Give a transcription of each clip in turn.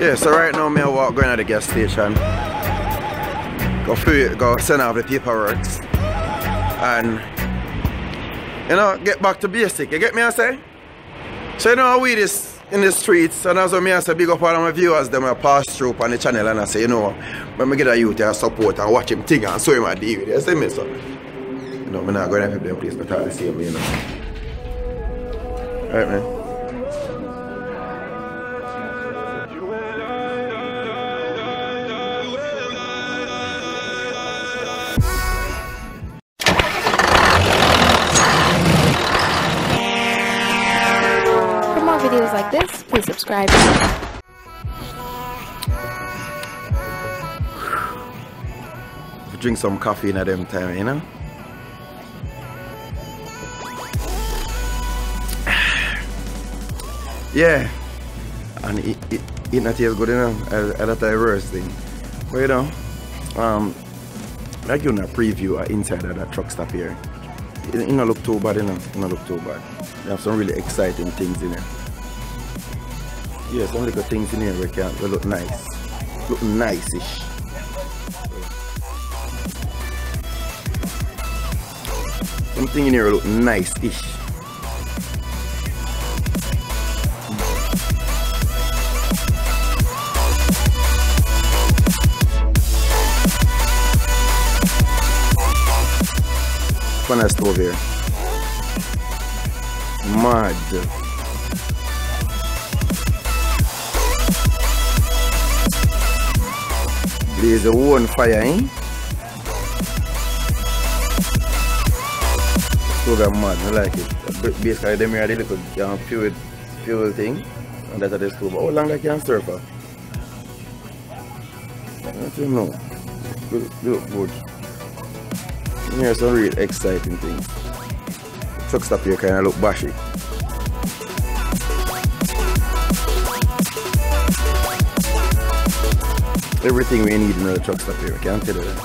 Yeah, so right now I walk going to the gas station. Go send off the paperwork. And you know, get back to basic. You get me I say? So you know how we this in the streets, and as I say, big up all of my viewers, them I pass through on the channel and I say, you know, when I get a youth to support and watch him thing and show him a deal with it. You see me, so? You know, I'm not going to help them place, but I see him, you know. Alright, man. For more videos like this, please subscribe. Drink some coffee in at them time, you know? Yeah. And it not taste good, you know? That's the worst thing. But you know, like you know, preview inside of that truck stop here. It don't look too bad, you know? It don't look too bad. They have some really exciting things in here. Yeah, some little things in here where look nice. Look nice-ish. Something in here look nice-ish. Fun stove here. Mad. Blaze a one fire, eh? Stove mad, I like it. Basically, them here are the little fuel thing. And that's the stove. How long that can serve for? I don't know. Look good. Here's some real exciting things. The truck stop here kind of look bashy. Everything we need in the truck stop here, I can't tell you that.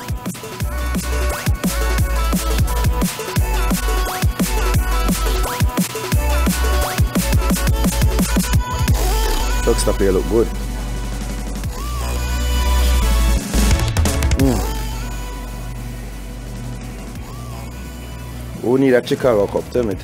Truck stop here look good. Who need a Chicago cup? Tell me.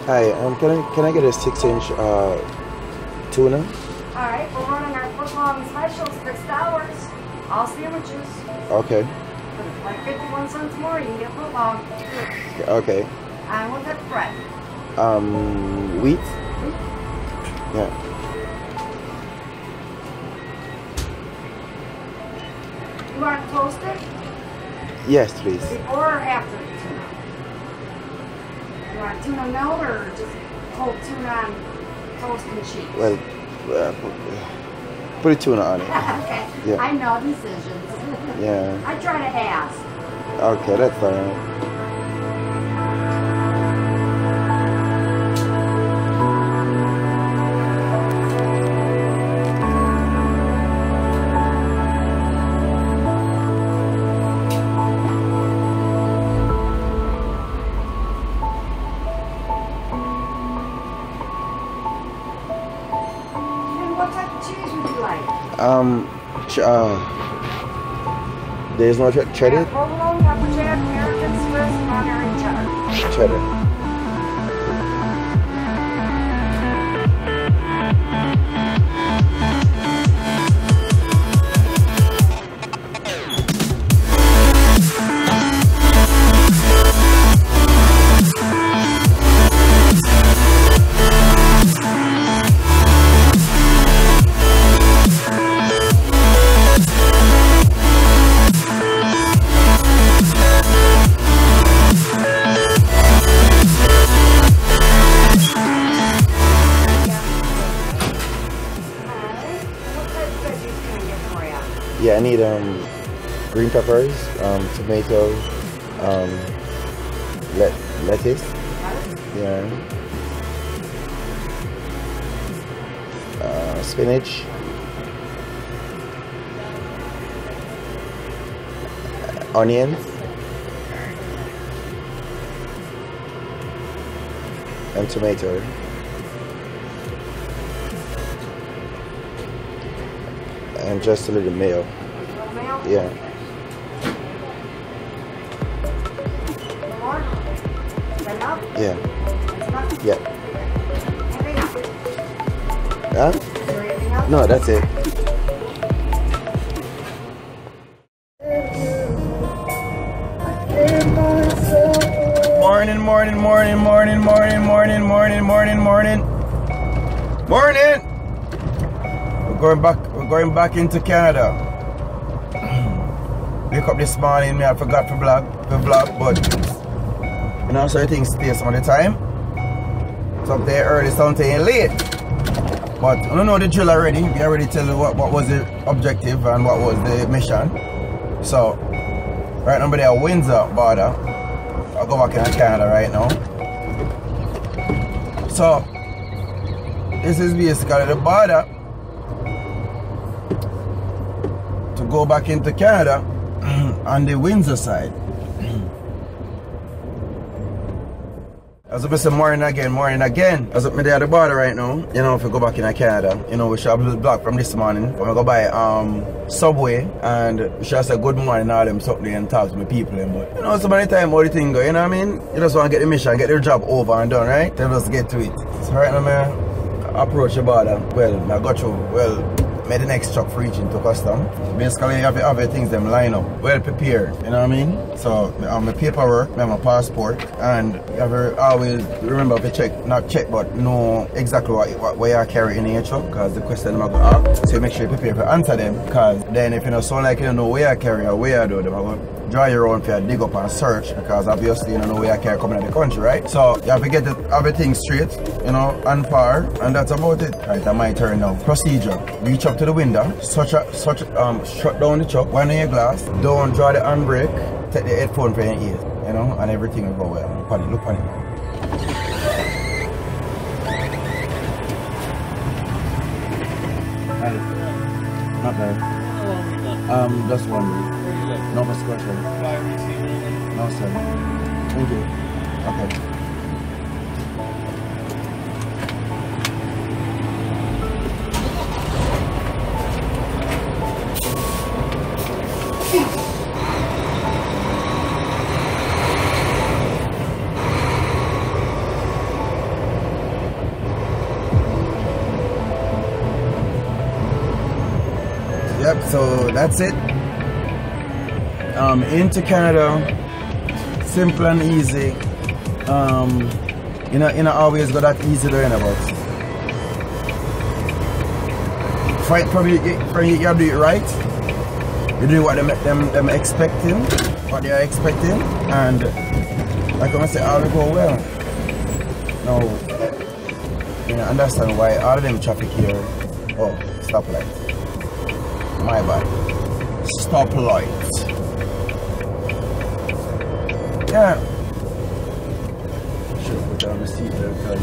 Hi, can I get a 6-inch tuna? Alright, we're running our foot-long specials, $6. All sandwiches. Okay. For like 51 cents more, you can get foot-long. Okay. And what type of bread? Wheat? Yeah. You want it toasted? Yes, please. Before or after the tuna? You want tuna melt or just cold tuna on toast and cheese? Well, put a tuna on it. Okay. Yeah. I know decisions. Yeah. I try to ask. Okay, that's fine. What type of cheese would you like? There's no cheddar? Yeah, provolone, pepper jack, American Swiss, Monterey cheddar. Cheddar. Yeah, I need green peppers, tomato, lettuce. Yeah. Spinach. Onions. And tomato. And just a little mayo. Yeah. Yeah. Yeah. Huh? No, that's it. Morning. We're going back into Canada. Wake up this morning, I forgot to vlog, but you know, so things stay some of the time. Something early, something late. But I don't know the drill already. We already tell you what was the objective and what was the mission. So right now we're at Windsor border. I'll go back in Canada right now. So this is basically the border to go back into Canada on the Windsor side. As I say, morning again. As I'm at the border right now, you know, if we go back in Canada, you know, we should have a little block from this morning. I'm gonna go by Subway and we should say good morning all them something and talk to my people. But you know, so many times all the thing go, you know what I mean? You just want to get the mission, get your job over and done, right? Then just get to it. So right now, man, I approach the border. Well, I got through, made the next truck for reaching to custom. Basically, you have to have your things them line up, well prepared, you know what I mean? So, I have my paperwork, I have my passport, and you have to always remember to check, not check, but know exactly what you carry in your truck, because the question I'm going to ask. So, make sure you prepare to answer them, because then if you know, sound like you don't know where you carry or where you do them, I'm going to draw your own for you, dig up and search, because obviously you don't know where you carry coming in the country, right? So, you have to get everything straight, you know, on par, and that's about it. Right, that's my turn now. Procedure. Reach up to the window, shut down the truck, wind on your glass, don't draw the handbrake, take the headphone for your ears, you know, and everything will go well. Look on it. Not bad. Just one minute. No more question. No, sir. Thank you. Okay. Yep, so that's it. Into Canada, simple and easy. You know, always got that easy to about. Fight probably you have to do it right. You do what them expecting, what they are expecting, and like I say, all will go well. Now, you know, understand why all of them traffic here. Oh, stoplight. My bad. Stoplight. Yeah. Should put down the seat there because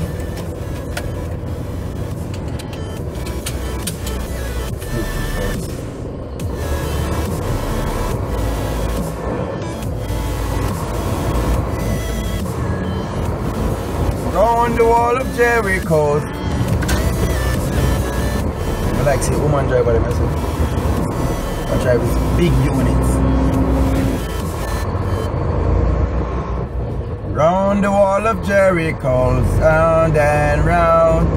round the wall of Jericho. I like to see woman drive by the message. I drive with big units. Round the wall of Jericho, round and round.